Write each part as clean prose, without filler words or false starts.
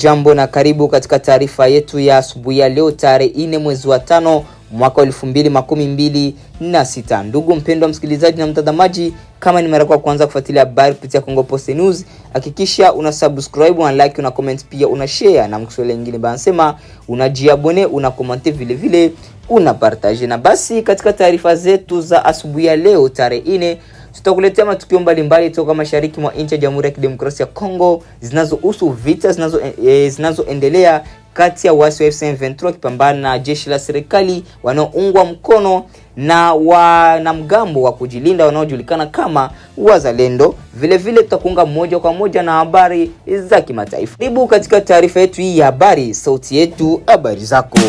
Jambo na karibu katika taarifa yetu ya asubuhi ya leo tarehe 4 mwezi wa 5 mwaka 2026. Ndugu mpendwa msikilizaji na mtazamaji, kama ni mara yako kwanza kufuatilia habari kupitia Congo Post News, hakikisha una subscribe, una like, una comment, pia una share na mkuswele wengine banasema unajiabone, una comment vile vile una partage. Na basi katika taarifa zetu za asubuhi ya leo tarehe 4 tutakuletea matukio mbalimbali toka mashariki mwa nchi ya Jamhuri ya Kidemokrasia ya Kongo zinazohusu vita zinazoendelea kati ya waasi wa M23 kipambana na jeshi la serikali wanaoungwa mkono na wanamgambo wa kujilinda wanaojulikana kama Wazalendo. Vile vile tutakuunga moja kwa moja na habari za kimataifa. Karibu katika taarifa yetu hii ya habari, sauti yetu, habari zako.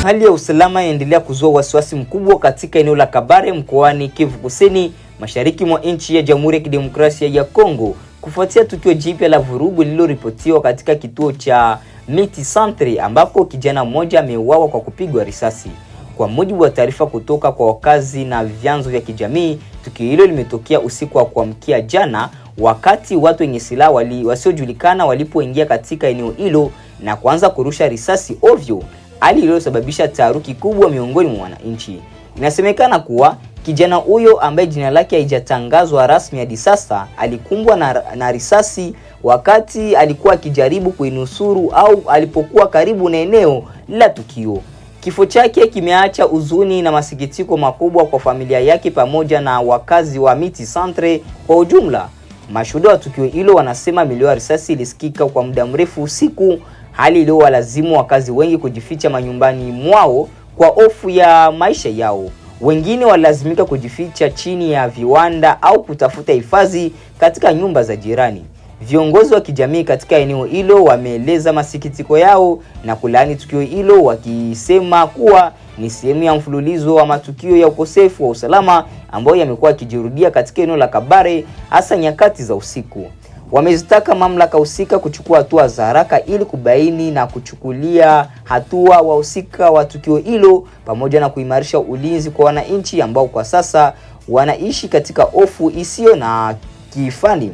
Hali ya usalama inaendelea kuzua wasiwasi mkubwa katika eneo la Kabare mkoani Kivu Kusini, mashariki mwa nchi ya Jamhuri ya Kidemokrasia ya Kongo, kufuatia tukio jipya la vurugu lililoripotiwa katika kituo cha Miti Centre ambako kijana mmoja ameuawa kwa kupigwa risasi. Kwa mujibu wa taarifa kutoka kwa wakazi na vyanzo vya kijamii, tukio hilo limetokea usiku wa kuamkia jana, wakati watu wenye silaha wasiojulikana walipoingia katika eneo hilo na kuanza kurusha risasi ovyo, hali iliyosababisha taharuki kubwa miongoni mwa wananchi. Inasemekana kuwa kijana huyo ambaye jina lake haijatangazwa rasmi hadi sasa alikumbwa na risasi wakati alikuwa akijaribu kuinusuru au alipokuwa karibu na eneo la tukio. Kifo chake kimeacha huzuni na masikitiko makubwa kwa familia yake pamoja na wakazi wa Miti Centre kwa ujumla. Mashuhuda wa tukio hilo wanasema milio ya risasi ilisikika kwa muda mrefu usiku, hali iliyowalazimu wakazi wengi kujificha manyumbani mwao kwa hofu ya maisha yao. Wengine walazimika kujificha chini ya viwanda au kutafuta hifadhi katika nyumba za jirani. Viongozi wa kijamii katika eneo hilo wameeleza masikitiko yao na kulaani tukio hilo, wakisema kuwa ni sehemu ya mfululizo wa matukio ya ukosefu wa usalama ambayo yamekuwa yakijirudia katika eneo la Kabare, hasa nyakati za usiku. Wamezitaka mamlaka husika kuchukua hatua za haraka ili kubaini na kuchukulia hatua wahusika wa tukio hilo, pamoja na kuimarisha ulinzi kwa wananchi ambao kwa sasa wanaishi katika hofu isiyo na kifani.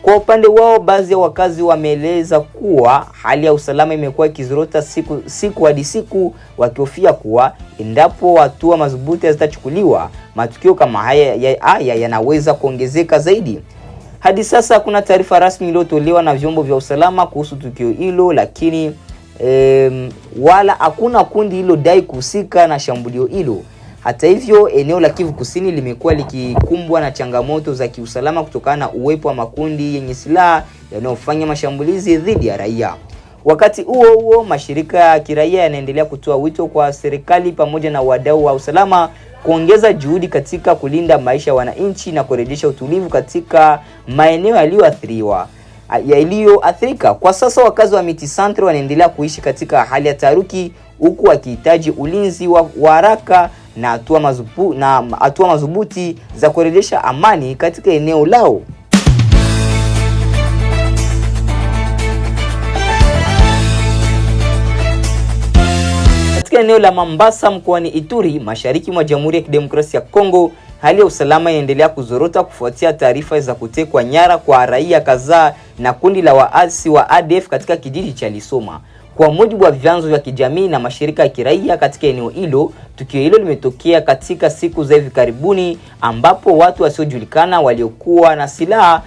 Kwa upande wao, baadhi ya wakazi wameeleza kuwa hali ya usalama imekuwa ikizorota siku hadi siku, wakihofia kuwa endapo hatua madhubuti hazitachukuliwa, matukio kama haya yanaweza kuongezeka zaidi. Hadi sasa hakuna taarifa rasmi iliyotolewa na vyombo vya usalama kuhusu tukio hilo, lakini wala hakuna kundi lililodai kuhusika na shambulio hilo. Hata hivyo, eneo la Kivu Kusini limekuwa likikumbwa na changamoto za kiusalama kutokana na uwepo wa makundi yenye silaha yanayofanya mashambulizi dhidi ya raia. Wakati huo huo, mashirika ya kiraia yanaendelea kutoa wito kwa serikali pamoja na wadau wa usalama kuongeza juhudi katika kulinda maisha ya wananchi na kurejesha utulivu katika maeneo yaliyoathirika. Kwa sasa wakazi wa Miti Centre wanaendelea kuishi katika hali ya taharuki, huku wakihitaji ulinzi wa haraka na hatua madhubuti za kurejesha amani katika eneo lao. Katika eneo la Mambasa mkoani Ituri, mashariki mwa Jamhuri ya Kidemokrasia ya Kongo, hali ya usalama inaendelea kuzorota kufuatia taarifa za kutekwa nyara kwa raia kadhaa na kundi la waasi wa ADF katika kijiji cha Lisoma. Kwa mujibu wa vyanzo vya kijamii na mashirika ya kiraia katika eneo hilo, tukio hilo limetokea katika siku za hivi karibuni, ambapo watu wasiojulikana waliokuwa na silaha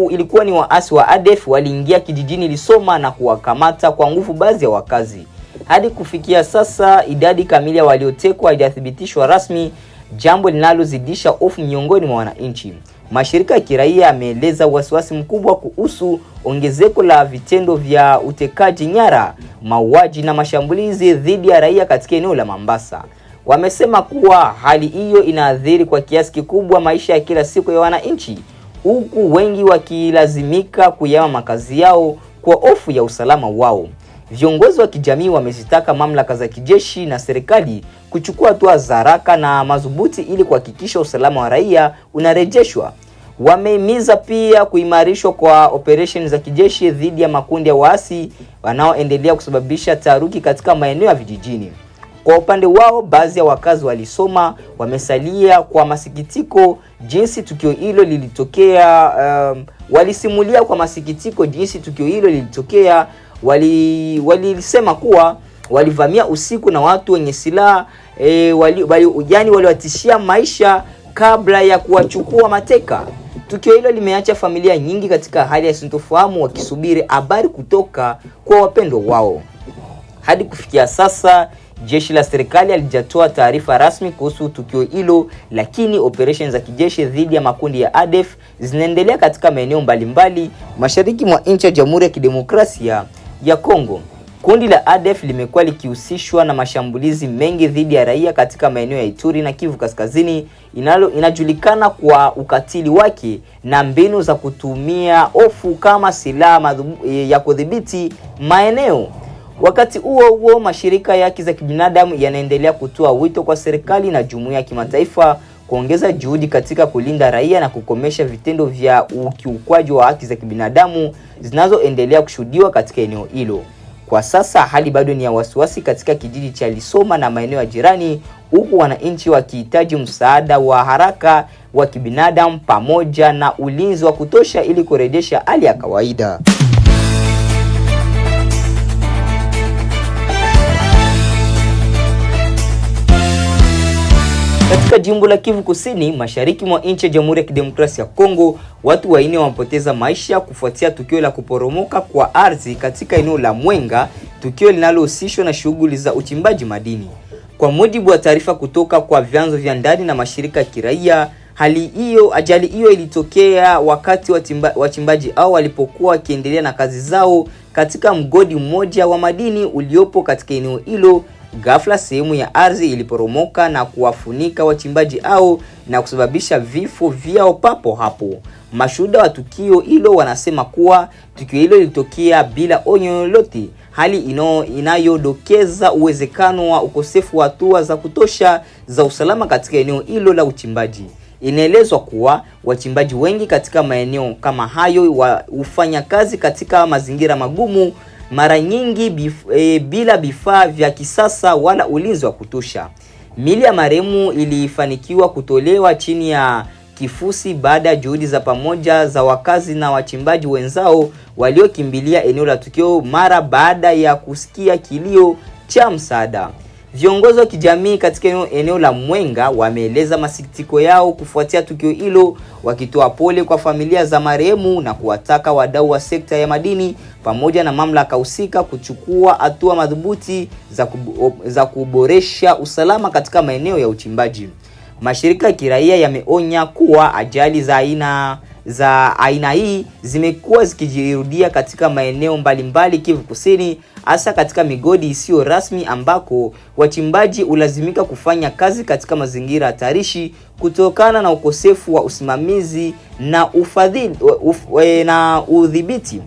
ilikuwa ni waasi wa ADF waliingia kijijini Lisoma na kuwakamata kwa nguvu baadhi ya wakazi. Hadi kufikia sasa idadi kamili ya waliotekwa haijathibitishwa rasmi, jambo linalozidisha hofu miongoni mwa wananchi. Mashirika ya kiraia yameeleza wasiwasi mkubwa kuhusu ongezeko la vitendo vya utekaji nyara, mauaji na mashambulizi dhidi ya raia katika eneo la Mambasa. Wamesema kuwa hali hiyo inaathiri kwa kiasi kikubwa maisha ya kila siku ya wananchi, huku wengi wakilazimika kuyahama makazi yao kwa hofu ya usalama wao. Viongozi wa kijamii wamezitaka mamlaka za kijeshi na serikali kuchukua hatua za haraka na madhubuti ili kuhakikisha usalama wa raia unarejeshwa. Wamehimiza pia kuimarishwa kwa operation za kijeshi dhidi ya makundi ya waasi wanaoendelea kusababisha taharuki katika maeneo ya vijijini. Kwa upande wao, baadhi ya wakazi walisoma wamesalia kwa masikitiko jinsi tukio hilo lilitokea. Walisimulia kwa masikitiko jinsi tukio hilo lilitokea. Walisema kuwa walivamia usiku na watu wenye silaha, waliwatishia maisha kabla ya kuwachukua mateka. Tukio hilo limeacha familia nyingi katika hali ya sintofahamu, wakisubiri habari kutoka kwa wapendwa wao. Hadi kufikia sasa, jeshi la serikali halijatoa taarifa rasmi kuhusu tukio hilo, lakini operation za kijeshi dhidi ya makundi ya ADF zinaendelea katika maeneo mbalimbali mashariki mwa nchi ya Jamhuri ya Kidemokrasia ya Kongo. Kundi la ADF limekuwa likihusishwa na mashambulizi mengi dhidi ya raia katika maeneo ya Ituri na Kivu Kaskazini. Inajulikana kwa ukatili wake na mbinu za kutumia hofu kama silaha ya kudhibiti maeneo. Wakati huo mashirika ya haki za kibinadamu yanaendelea kutoa wito kwa serikali na jumuiya ya kimataifa kuongeza juhudi katika kulinda raia na kukomesha vitendo vya ukiukwaji wa haki za kibinadamu zinazoendelea kushuhudiwa katika eneo hilo. Kwa sasa hali bado ni ya wasiwasi katika kijiji cha Lisoma na maeneo ya jirani, huku wananchi wakihitaji msaada wa haraka wa kibinadamu pamoja na ulinzi wa kutosha ili kurejesha hali ya kawaida. Katika jimbo la Kivu Kusini, mashariki mwa nchi ya Jamhuri ya Kidemokrasia ya Kongo, watu 4 wamepoteza maisha kufuatia tukio la kuporomoka kwa ardhi katika eneo la Mwenga, tukio linalohusishwa na shughuli za uchimbaji madini. Kwa mujibu wa taarifa kutoka kwa vyanzo vya ndani na mashirika ya kiraia, ajali hiyo ilitokea wakati wachimbaji hao walipokuwa wakiendelea na kazi zao katika mgodi mmoja wa madini uliopo katika eneo hilo. Ghafla sehemu ya ardhi iliporomoka na kuwafunika wachimbaji hao na kusababisha vifo vyao papo hapo. Mashuhuda wa tukio hilo wanasema kuwa tukio hilo lilitokea bila onyo lolote, hali inayodokeza uwezekano wa ukosefu wa hatua za kutosha za usalama katika eneo hilo la uchimbaji. Inaelezwa kuwa wachimbaji wengi katika maeneo kama hayo hufanya kazi katika mazingira magumu, mara nyingi bila vifaa vya kisasa wala ulinzi wa kutosha. Mili ya marehemu ilifanikiwa kutolewa chini ya kifusi baada ya juhudi za pamoja za wakazi na wachimbaji wenzao waliokimbilia eneo la tukio mara baada ya kusikia kilio cha msaada. Viongozi wa kijamii katika eneo la Mwenga wameeleza masikitiko yao kufuatia tukio hilo, wakitoa pole kwa familia za marehemu na kuwataka wadau wa sekta ya madini pamoja na mamlaka husika kuchukua hatua madhubuti za kuboresha usalama katika maeneo ya uchimbaji. Mashirika ya kiraia yameonya kuwa ajali za aina hii zimekuwa zikijirudia katika maeneo mbalimbali Kivu Kusini, hasa katika migodi isiyo rasmi ambako wachimbaji hulazimika kufanya kazi katika mazingira hatarishi kutokana na ukosefu wa usimamizi na udhibiti.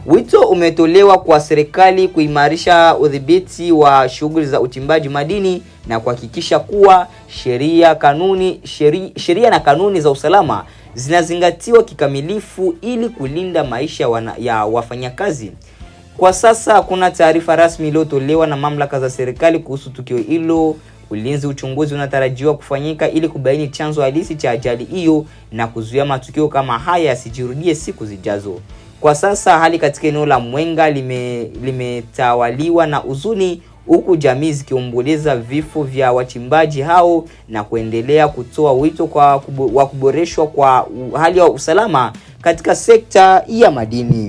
Wito umetolewa kwa serikali kuimarisha udhibiti wa shughuli za uchimbaji madini na kuhakikisha kuwa sheria na kanuni za usalama zinazingatiwa kikamilifu ili kulinda maisha ya wafanyakazi. Kwa sasa hakuna taarifa rasmi iliyotolewa na mamlaka za serikali kuhusu tukio hilo. Uchunguzi unatarajiwa kufanyika ili kubaini chanzo halisi cha ajali hiyo na kuzuia matukio kama haya yasijirudie siku zijazo. Kwa sasa hali katika eneo la Mwenga limetawaliwa na huzuni, huku jamii zikiomboleza vifo vya wachimbaji hao na kuendelea kutoa wito wa kuboreshwa kwa hali ya usalama katika sekta ya madini.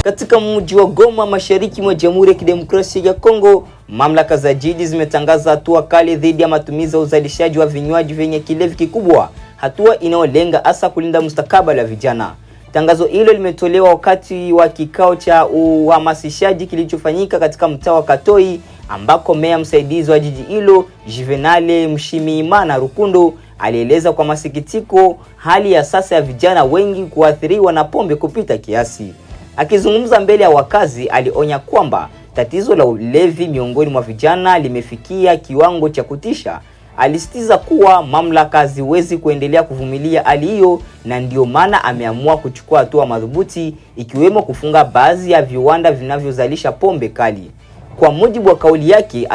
Katika mji wa Goma, mashariki mwa Jamhuri ya Kidemokrasia ya Kongo, mamlaka za jiji zimetangaza hatua kali dhidi ya matumizi ya uzalishaji wa vinywaji vyenye kilevi kikubwa, hatua inayolenga hasa kulinda mustakabali wa vijana. Tangazo hilo limetolewa wakati wa kikao cha uhamasishaji kilichofanyika katika mtaa wa Katoi, ambako meya msaidizi wa jiji hilo Juvenale Mshimiimana Rukundo alieleza kwa masikitiko hali ya sasa ya vijana wengi kuathiriwa na pombe kupita kiasi. Akizungumza mbele ya wakazi, alionya kwamba tatizo la ulevi miongoni mwa vijana limefikia kiwango cha kutisha, alisitiza kuwa mamlaka haziwezi kuendelea kuvumilia hali hiyo, na ndio maana ameamua kuchukua hatua madhubuti, ikiwemo kufunga baadhi ya viwanda vinavyozalisha pombe kali. Kwa mujibu wa kauli yake,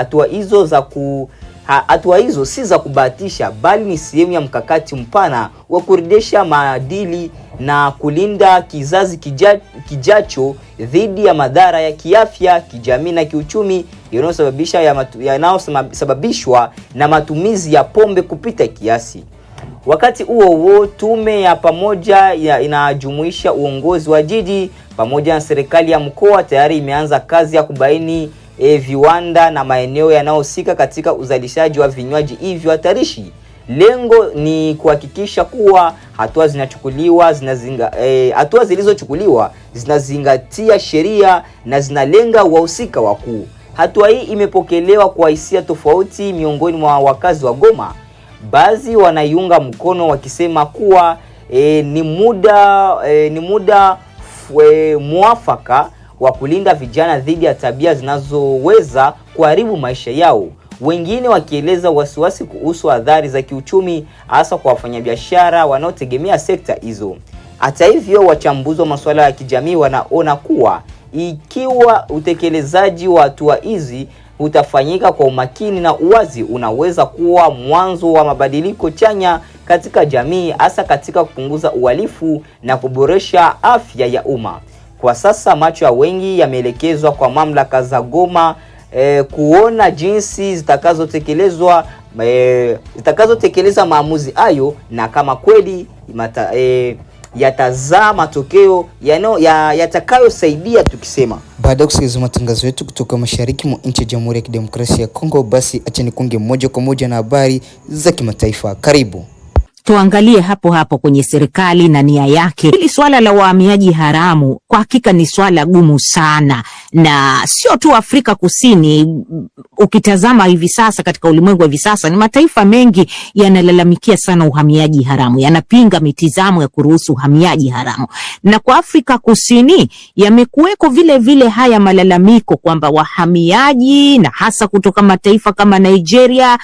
hatua hizo si za kubahatisha, bali ni sehemu ya mkakati mpana wa kurejesha maadili na kulinda kizazi kijacho dhidi ya madhara ya kiafya, kijamii na kiuchumi yanayosababishwa na matumizi ya pombe kupita kiasi. Wakati huo tume ya pamoja inajumuisha uongozi wa jiji pamoja na serikali ya mkoa tayari imeanza kazi ya kubaini viwanda na maeneo yanayohusika katika uzalishaji wa vinywaji hivyo hatarishi. Lengo ni kuhakikisha kuwa hatua zilizochukuliwa zinazingatia sheria na zinalenga wahusika wakuu. Hatua hii imepokelewa kwa hisia tofauti miongoni mwa wakazi wa Goma. Baadhi wanaiunga mkono wakisema kuwa ni muda mwafaka wa kulinda vijana dhidi ya tabia zinazoweza kuharibu maisha yao. Wengine wakieleza wasiwasi kuhusu athari za kiuchumi hasa kwa wafanyabiashara wanaotegemea sekta hizo. Hata hivyo, wachambuzi wa masuala ya kijamii wanaona kuwa ikiwa utekelezaji wa hatua hizi utafanyika kwa umakini na uwazi, unaweza kuwa mwanzo wa mabadiliko chanya katika jamii, hasa katika kupunguza uhalifu na kuboresha afya ya umma. Kwa sasa macho ya wengi yameelekezwa kwa mamlaka za Goma kuona jinsi zitakazotekeleza maamuzi hayo, na kama kweli yatazaa matokeo yatakayosaidia tukisema. Baada ya kusikiliza matangazo yetu kutoka mashariki mwa nchi ya Jamhuri ya Kidemokrasia ya Kongo, basi acheni kuinge moja kwa moja na habari za kimataifa. Karibu. Tuangalie hapo hapo kwenye serikali na nia yake. Hili swala la wahamiaji haramu kwa hakika ni swala gumu sana, na sio tu Afrika Kusini. Ukitazama hivi sasa katika ulimwengu hivi sasa, ni mataifa mengi yanalalamikia sana uhamiaji haramu, yanapinga mitizamo ya kuruhusu uhamiaji haramu. Na kwa Afrika Kusini yamekuweko vile vile haya malalamiko kwamba wahamiaji na hasa kutoka mataifa kama Nigeria,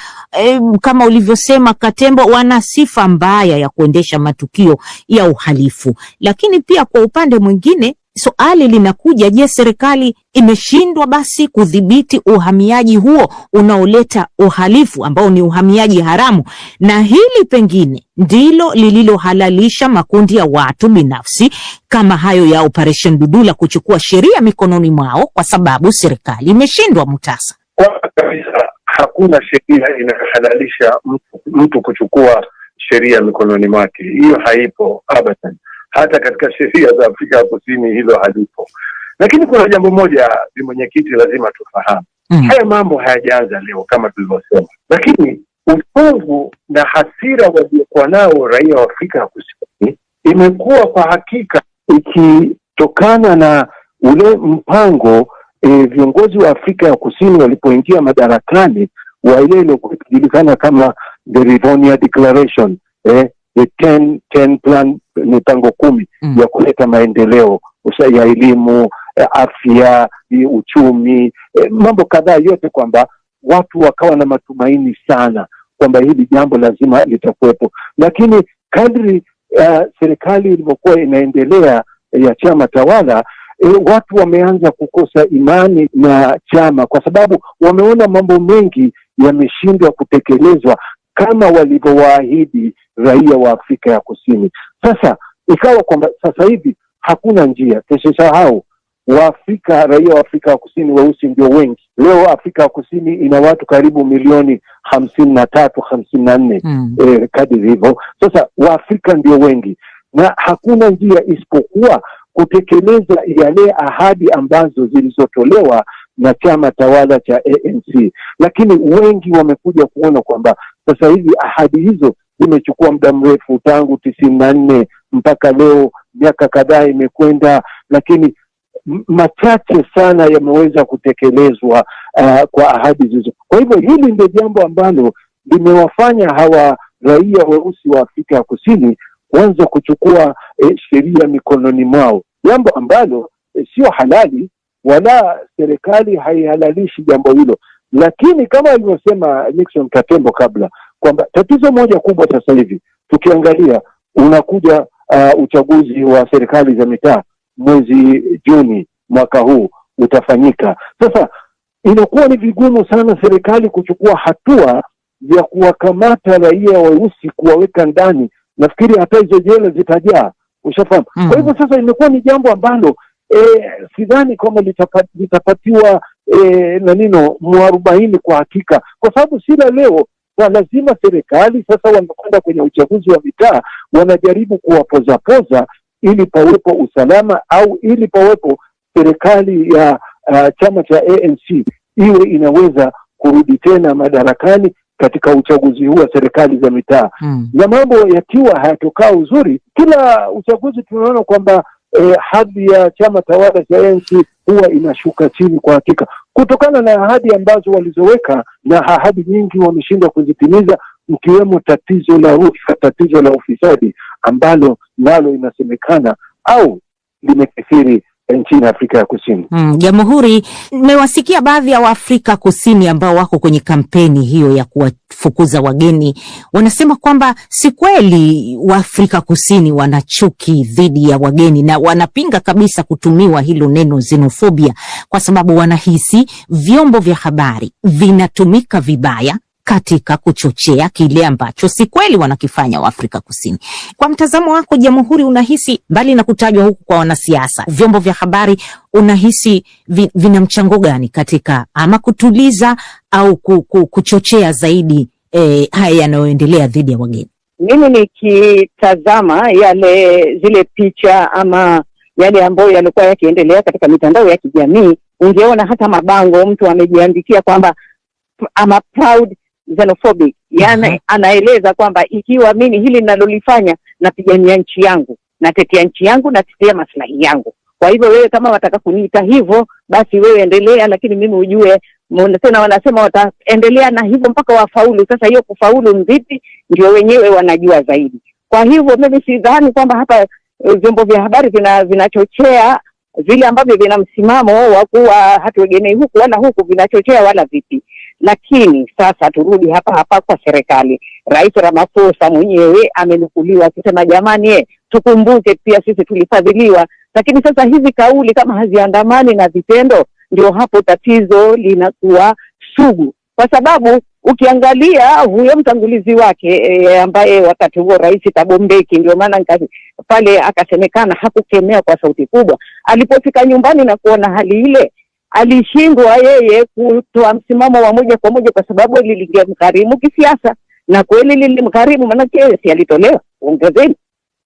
kama ulivyosema Katembo, wana sifa mbaya ya kuendesha matukio ya uhalifu. Lakini pia kwa upande mwingine swali linakuja, je, serikali imeshindwa basi kudhibiti uhamiaji huo unaoleta uhalifu ambao ni uhamiaji haramu? Na hili pengine ndilo lililohalalisha makundi ya watu binafsi kama hayo ya Operation Dudula kuchukua sheria mikononi mwao, kwa sababu serikali imeshindwa. Mutasa, kwa kabisa hakuna sheria inayohalalisha mtu kuchukua sheria mikononi mwake. Hiyo haipo abadan. Hata katika sheria za Afrika Kusini hilo halipo. Lakini kuna jambo moja, mwenyekiti, lazima tufahamu. Haya mambo hayajaanza leo kama tulivyosema. Lakini ufungu na hasira waliokuwa nao raia wa Afrika Kusini imekuwa kwa hakika ikitokana na ule mpango viongozi wa Afrika ya Kusini walipoingia madarakani wa ile iliyojulikana kama the Rivonia Declaration, the 10 plan, mipango 10 ya kuleta maendeleo ya elimu, afya, uchumi, mambo kadhaa yote, kwamba watu wakawa na matumaini sana kwamba hili jambo lazima litakuwepo. Lakini kadri serikali ilivyokuwa inaendelea ya chama tawala, watu wameanza kukosa imani na chama, kwa sababu wameona mambo mengi yameshindwa kutekelezwa kama walivyowaahidi raia wa Afrika ya Kusini. Sasa ikawa kwamba sasa hivi hakuna njia. Tusisahau raia wa Afrika ya Kusini weusi ndio wengi. Leo Afrika ya Kusini ina watu karibu milioni 53, 54 kadri hivyo. Sasa Waafrika ndio wengi, na hakuna njia isipokuwa kutekeleza yale ahadi ambazo zilizotolewa na chama tawala cha ANC. Lakini wengi wamekuja kuona kwamba sasa hivi ahadi hizo zimechukua muda mrefu, tangu 94 mpaka leo, miaka kadhaa imekwenda, lakini machache sana yameweza kutekelezwa kwa ahadi hizo. Kwa hivyo hili ndio jambo ambalo limewafanya hawa raia weusi wa Afrika ya Kusini kuanza kuchukua sheria mikononi mwao, jambo ambalo sio halali, wala serikali haihalalishi jambo hilo. Lakini kama alivyosema Nixon Katembo kabla, kwamba tatizo moja kubwa sasa hivi tukiangalia, unakuja uchaguzi wa serikali za mitaa mwezi Juni mwaka huu utafanyika. Sasa inakuwa ni vigumu sana serikali kuchukua hatua ya kuwakamata raia weusi kuwaweka ndani. Nafikiri hata hizo jela zitajaa, ushafahamu. Kwa hivyo sasa imekuwa ni jambo ambalo sidhani kama litapatiwa mwarobaini kwa hakika, kwa sababu sila leo na lazima serikali sasa wanakwenda kwenye uchaguzi wa mitaa wanajaribu kuwapoza ili pawepo usalama, au ili pawepo serikali ya chama cha ANC iwe inaweza kurudi tena madarakani katika uchaguzi huu wa serikali za mitaa. Na mambo yakiwa hayatokaa uzuri, kila uchaguzi tunaona kwamba hadhi ya chama tawala cha ANC huwa inashuka chini kwa hakika, kutokana na ahadi ambazo walizoweka, na ahadi nyingi wameshindwa kuzitimiza, mkiwemo tatizo la rushwa, tatizo la ufisadi ambalo nalo inasemekana au limekithiri nchini Afrika ya Kusini. Jamhuri, nimewasikia baadhi ya Waafrika Kusini ambao wako kwenye kampeni hiyo ya kuwafukuza wageni, wanasema kwamba si kweli Waafrika Kusini wana chuki dhidi ya wageni, na wanapinga kabisa kutumiwa hilo neno xenophobia, kwa sababu wanahisi vyombo vya habari vinatumika vibaya katika kuchochea kile ambacho si kweli wanakifanya Waafrika Kusini. Kwa mtazamo wako Jamhuri, unahisi mbali na kutajwa huku kwa wanasiasa, vyombo vya habari unahisi vina mchango gani katika ama kutuliza au kuchochea zaidi haya yanayoendelea dhidi ya wageni? Mimi nikitazama zile picha ama yale ambayo yalikuwa yakiendelea katika mitandao ya kijamii, ungeona hata mabango mtu amejiandikia kwamba I'm a proud xenophobic. Yani anaeleza kwamba ikiwa mimi hili ninalolifanya napigania nchi yangu, natetea nchi yangu, natetea maslahi yangu. Kwa hivyo wewe kama wataka kuniita hivyo, basi wewe endelea, lakini mimi ujue tena wanasema wataendelea na hivyo mpaka wafaulu. Sasa hiyo kufaulu vipi ndio wenyewe wanajua zaidi. Kwa hivyo mimi sidhani kwamba hapa vyombo vya habari vinachochea vile ambavyo vina msimamo wa kuwa hatuegemei huku wala huku, vinachochea wala vipi. Lakini sasa turudi hapa kwa serikali. Rais Ramaphosa mwenyewe amenukuliwa akisema jamani, tukumbuke pia sisi tulifadhiliwa. Lakini sasa hizi kauli kama haziandamani na vitendo, ndio hapo tatizo linakuwa sugu. Kwa sababu ukiangalia huyo mtangulizi wake ambaye wakati huo Rais Thabo Mbeki, ndio maana pale akasemekana hakukemea kwa sauti kubwa, alipofika nyumbani na kuona hali ile, alishindwa yeye kutoa msimamo wa moja kwa moja, kwa sababu lilingemkarimu kisiasa, na kweli lilimkarimu, maana kesi alitolewa ongezeni.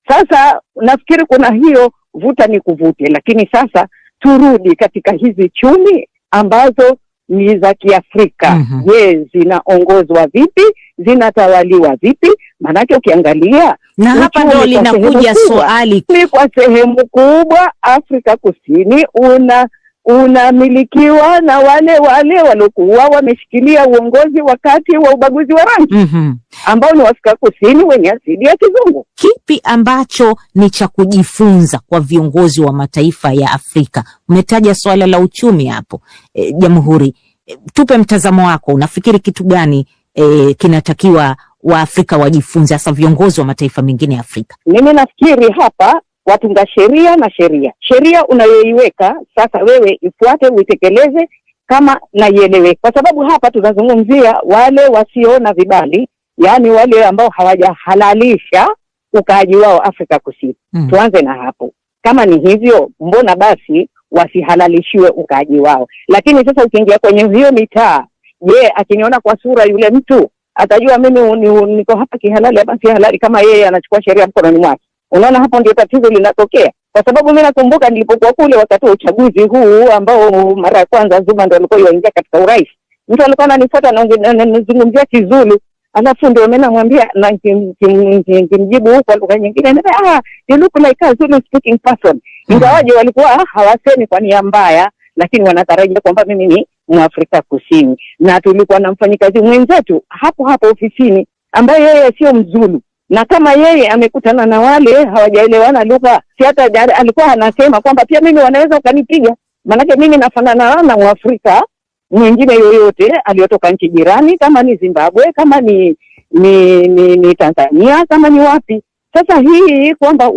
Sasa nafikiri kuna hiyo vuta ni kuvute, lakini sasa turudi katika hizi chumi ambazo ni za Kiafrika. Je, zinaongozwa vipi? Zinatawaliwa vipi? Maanake ukiangalia, na hapa ndio linakuja swali, ni kwa sehemu kubwa Afrika Kusini unamilikiwa na wale waliokuwa wameshikilia uongozi wakati wa ubaguzi wa rangi, ambao ni Afrika Kusini wenye asili ya kizungu. Kipi ambacho ni cha kujifunza kwa viongozi wa mataifa ya Afrika? Umetaja swala la uchumi hapo. Jamhuri, tupe mtazamo wako. Unafikiri kitu gani kinatakiwa Waafrika wajifunze, hasa viongozi wa mataifa mengine ya Afrika? Mimi nafikiri hapa watunga sheria na sheria unayoiweka sasa wewe ifuate, uitekeleze kama naielewe, kwa sababu hapa tunazungumzia wale wasiona vibali, yani wale ambao hawajahalalisha ukaaji wao Afrika Kusini. Tuanze na hapo. Kama ni hivyo, mbona basi wasihalalishiwe ukaaji wao? Lakini sasa ukiingia kwenye hiyo mitaa, je, akiniona kwa sura yule mtu atajua mimi niko hapa kihalali ama si halali, kama yeye anachukua sheria mkononi mwake? Unaona hapo ndio tatizo linatokea. Kwa sababu mimi nakumbuka nilipokuwa kule wakati wa uchaguzi huu ambao mara ya kwanza Zuma ndio alikuwa yuingia katika urais, mtu alikuwa ananifuata na anazungumzia Kizulu, alafu ndio mimi namwambia na kimjibu huko lugha nyingine, you look like a Zulu speaking person. Ingawaje walikuwa hawasemi kwa nia mbaya, lakini wanatarajia kwamba mimi ni Mwafrika Kusini. Na tulikuwa na mfanyikazi mwenzetu hapo ofisini ambaye yeye sio Mzulu, na kama yeye amekutana na wale hawajaelewana lugha, si hata alikuwa anasema kwamba pia mimi wanaweza ukanipiga, maana mimi nafanana na Mwafrika mwingine yoyote aliyotoka nchi jirani, kama ni Zimbabwe, kama ni ni Tanzania kama ni wapi. Sasa hii kwamba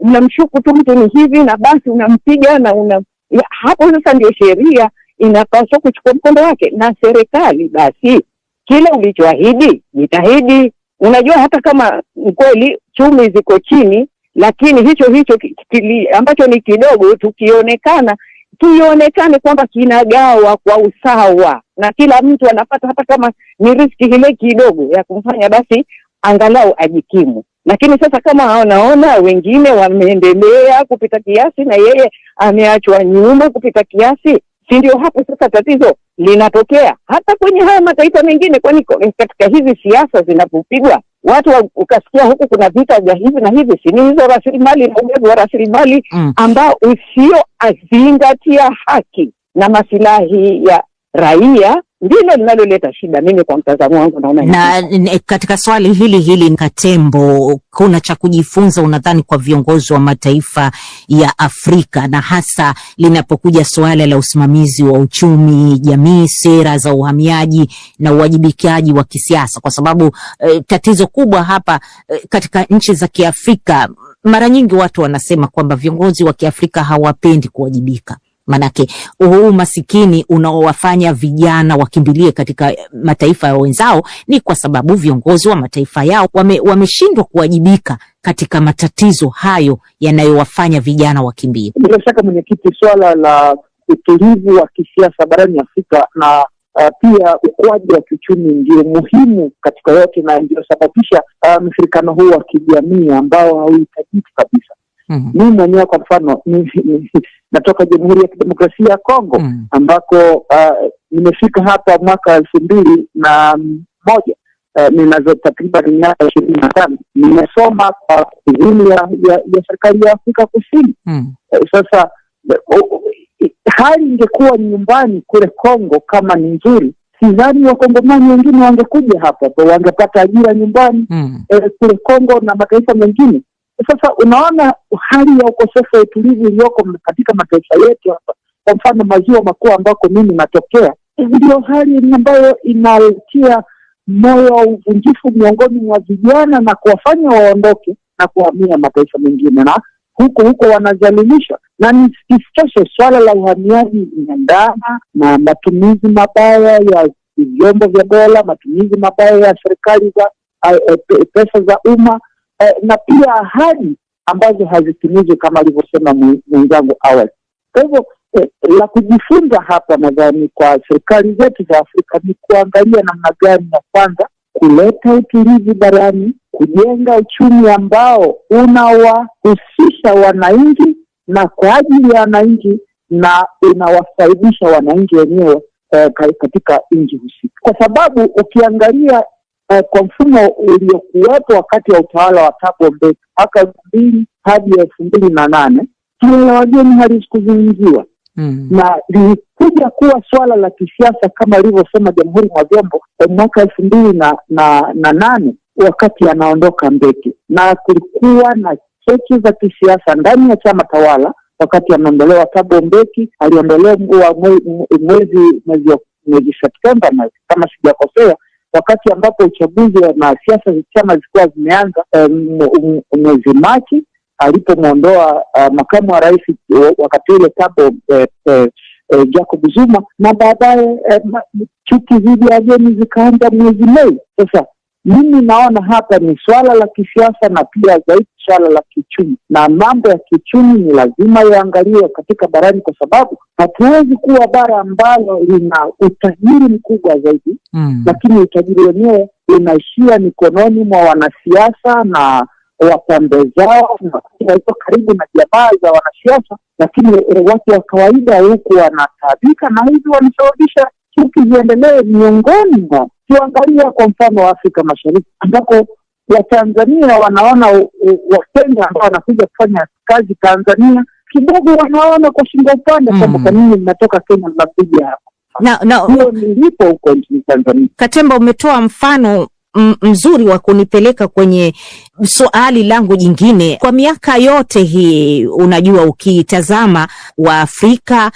unamshuku tu mtu ni hivi na basi unampiga na hapo sasa ndio sheria inapaswa kuchukua mkondo wake, na serikali basi kile ulichoahidi jitahidi. Unajua hata kama kweli chumi ziko chini, lakini hicho ambacho ni kidogo kionekane kwamba kinagawa kwa usawa na kila mtu anapata, hata kama ni riski ile kidogo ya kumfanya basi angalau ajikimu. Lakini sasa kama anaona wengine wameendelea kupita kiasi na yeye ameachwa nyuma kupita kiasi, si ndio hapo sasa tatizo linatokea hata kwenye haya mataifa mengine? Kwani katika hizi siasa zinapopigwa watu ukasikia huku kuna vita vya hivi na hivi, si ni hizo rasilimali na uwezo wa rasilimali ambao usio azingatia haki na maslahi ya raia ndilo linaloleta shida. Mimi kwa mtazamo wangu naona na katika swali hili Katembo, kuna cha kujifunza unadhani kwa viongozi wa mataifa ya Afrika, na hasa linapokuja swala la usimamizi wa uchumi, jamii, sera za uhamiaji na uwajibikaji wa kisiasa? Kwa sababu tatizo kubwa hapa katika nchi za Kiafrika, mara nyingi watu wanasema kwamba viongozi wa Kiafrika hawapendi kuwajibika. Manake huu masikini unaowafanya vijana wakimbilie katika mataifa ya wenzao ni kwa sababu viongozi wa mataifa yao wameshindwa kuwajibika katika matatizo hayo yanayowafanya vijana wakimbie. Bila shaka mwenyekiti, swala la utulivu wa kisiasa barani Afrika na pia ukuaji wa kiuchumi ndio muhimu katika yote, na ndio sababisha mshirikano huu wa kijamii ambao hauhitajiki kabisa. Mimi mwenyewe kwa mfano natoka Jamhuri ya Kidemokrasia ya Kongo ambako nimefika hapa mwaka 2001. Ninazo takriban miaka 25. Nimesoma kwa elimu ya serikali ya Afrika Kusini. Sasa hali ingekuwa nyumbani kule Kongo kama ni nzuri, sidhani Wakongomani wengine wangekuja hapa, wangepata ajira nyumbani kule Kongo na mataifa mengine. Sasa unaona hali ya ukosefu wa utulivu iliyoko katika mataifa yetu hapa, kwa mfano maziwa makuu ambako mimi natokea, ndio hali ambayo inatia moyo wa uvunjifu miongoni mwa vijana na kuwafanya waondoke na kuhamia mataifa mengine, na huko wanazalimisha. Na nisitoshe swala la uhamiaji inaendana na matumizi mabaya ya vyombo vya dola, matumizi mabaya ya serikali za pesa za umma, na pia ahadi ambazo hazitimizwi kama alivyosema mwenzangu awali. Kwa hivyo la kujifunza hapa nadhani kwa serikali zetu za Afrika ni kuangalia namna gani ya kwanza kuleta utulivu barani, kujenga uchumi ambao unawahusisha wananchi na kwa ajili ya wananchi na unawafaidisha wananchi wenyewe katika nchi husika. Kwa sababu ukiangalia kwa mfumo uliokuwepo wakati wa utawala wa Thabo Mbeki mwaka 2000 hadi 2008, swala la wageni halikuzungumziwa. Na lilikuja kuwa swala la kisiasa kama alivyosema Jamhuri mwa Vyombo mwaka 2008 wakati anaondoka Mbeki, na kulikuwa na cheche za kisiasa ndani ya chama tawala wakati anaondolewa Thabo Mbeki. Aliondolewa mwezi Septemba kama sijakosea, wakati ambapo uchaguzi na siasa za chama zilikuwa zimeanza mwezi Machi, alipomwondoa makamu wa rais wakati ule Thabo Jacob Zuma, na baadaye chuki dhidi ya wageni zikaanza mwezi Mei. Sasa mimi naona hapa ni swala la kisiasa na pia zaidi swala la kiuchumi, na mambo ya kiuchumi ni lazima yaangaliwe katika barani, kwa sababu hatuwezi kuwa bara ambalo lina utajiri mkubwa zaidi lakini utajiri wenyewe unaishia mikononi mwa wanasiasa na wapambe zao na karibu na jamaa za wanasiasa, lakini watu wa kawaida huku wanataabika, na hivi wanasababisha chuki ziendelee miongoni mwa. Tuangalia kwa mfano wa Afrika Mashariki ambako Watanzania wanaona Wakenya ambao wanakuja kufanya kazi Tanzania kidogo wanaona kwa shingo upande kwamba kwa nini mnatoka Kenya mnakuja hapa. Hiyo nilipo huko nchini Tanzania. Katemba, umetoa mfano mzuri wa kunipeleka kwenye swali langu jingine, kwa miaka yote hii, unajua, ukitazama Waafrika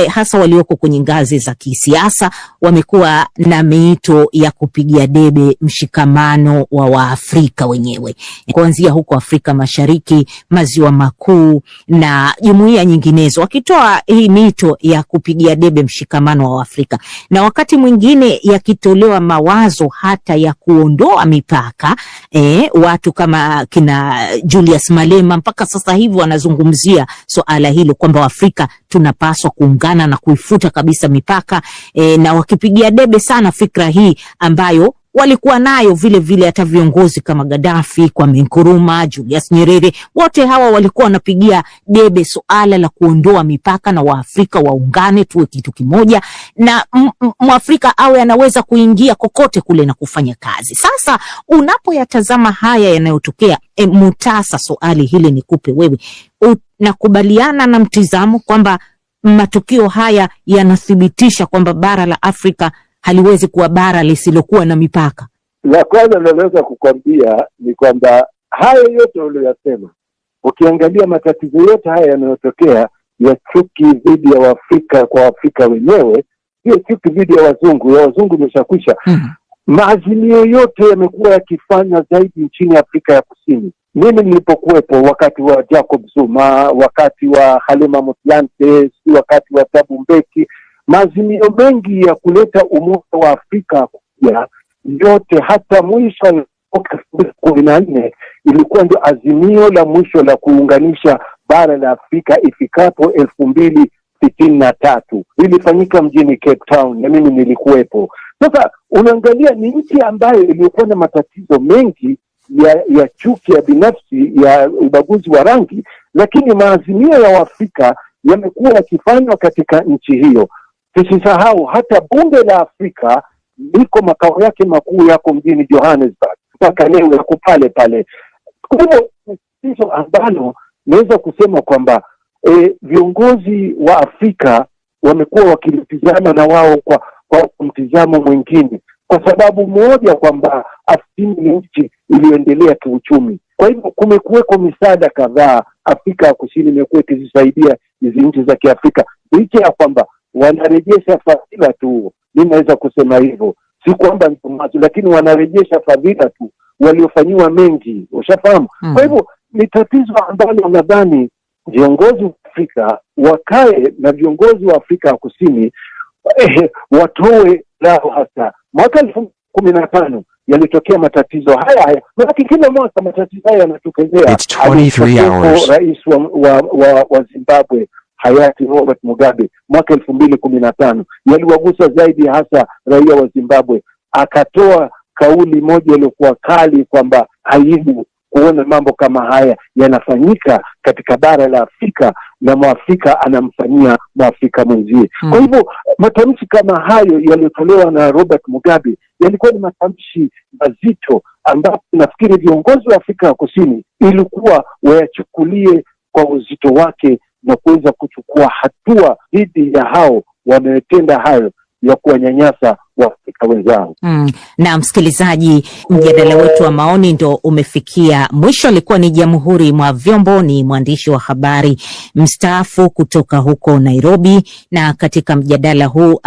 hasa walioko kwenye ngazi za kisiasa wamekuwa na miito ya kupigia debe mshikamano wa Waafrika wenyewe, kuanzia huko Afrika Mashariki, Maziwa Makuu na jumuiya nyinginezo, wakitoa hii miito ya kupigia debe mshikamano wa Afrika, na wakati mwingine yakitolewa mawazo hata ya kuondoa mipaka. Watu kama kina Julius Malema mpaka sasa hivi wanazungumzia swala hilo kwamba Afrika tunapaswa kuungana na kuifuta kabisa mipaka, na wakipigia debe sana fikra hii ambayo walikuwa nayo vile vile hata viongozi kama Gaddafi, Kwame Nkrumah, Julius Nyerere, wote hawa walikuwa wanapigia debe suala la kuondoa mipaka na Waafrika waungane tuwe kitu kimoja, na Mwafrika awe anaweza kuingia kokote kule na kufanya kazi. Sasa unapoyatazama haya yanayotokea, Mutasa, swali hili nikupe wewe, unakubaliana na mtizamo kwamba matukio haya yanathibitisha kwamba bara la Afrika haliwezi kuwa bara lisilokuwa na mipaka? La kwanza naweza kukwambia ni kwamba haya yote uliyosema, ukiangalia matatizo yote haya yanayotokea ya chuki dhidi ya Waafrika kwa Waafrika wenyewe, hiyo chuki dhidi ya wazungu imeshakwisha. Maazimio yote yamekuwa yakifanya zaidi nchini Afrika ya Kusini. Mimi nilipokuwepo wakati wa Jacob Zuma, wakati wa Halima Motlanthe, wakati wa Thabo Mbeki, maazimio mengi ya kuleta umoja wa Afrika kuja yote, hata mwisho wa 2014 ilikuwa ndio azimio la mwisho la kuunganisha bara la Afrika ifikapo 2063. Ilifanyika mjini Cape Town na mimi nilikuwepo. Sasa unaangalia ni nchi ambayo ilikuwa na matatizo mengi ya chuki ya binafsi, ya ubaguzi wa rangi, lakini maazimio ya Waafrika yamekuwa yakifanywa katika nchi hiyo. Tusisahau hata bunge la Afrika liko makao yake makuu yako mjini Johannesburg, mpaka leo yako pale pale. Kwa hiyo hizo ambalo naweza kusema kwamba viongozi wa Afrika wamekuwa wakilitizama na wao kwa mtizamo mwingine, kwa sababu moja kwamba Afrika ni nchi iliyoendelea kiuchumi. Kwa hivyo kumekuweko misaada kadhaa Afrika ya Kusini imekuwa ikizisaidia hizi nchi za Kiafrika, licha ya kwamba wanarejesha fadhila tu. Mimi naweza kusema hivyo, si kwamba mtumazo, lakini wanarejesha fadhila tu, waliofanyiwa mengi, ushafahamu. Kwa hivyo ni tatizo ambalo nadhani viongozi wa Afrika wakae na viongozi wa Afrika ya Kusini watoe lao. Hasa mwaka 2015 yalitokea matatizo haya, lakini kila mwaka matatizo haya yanatokezea. Rais wa Zimbabwe hayati Robert Mugabe mwaka 2015 yaliwagusa zaidi hasa raia wa Zimbabwe. Akatoa kauli moja iliyokuwa kali kwamba aibu kuona mambo kama haya yanafanyika katika bara la Afrika na Mwafrika anamfanyia Mwafrika mwenzie. Kwa hivyo matamshi kama hayo yaliyotolewa na Robert Mugabe yalikuwa ni matamshi mazito ambapo nafikiri viongozi wa Afrika ya Kusini ilikuwa wayachukulie kwa uzito wake na kuweza kuchukua hatua dhidi ya hao wanaotenda hayo ya kuwanyanyasa Waafrika wenzao. Na msikilizaji, mjadala wetu wa maoni ndo umefikia mwisho. Alikuwa ni Jamhuri mwa Vyombo, ni mwandishi wa habari mstaafu kutoka huko Nairobi, na katika mjadala huu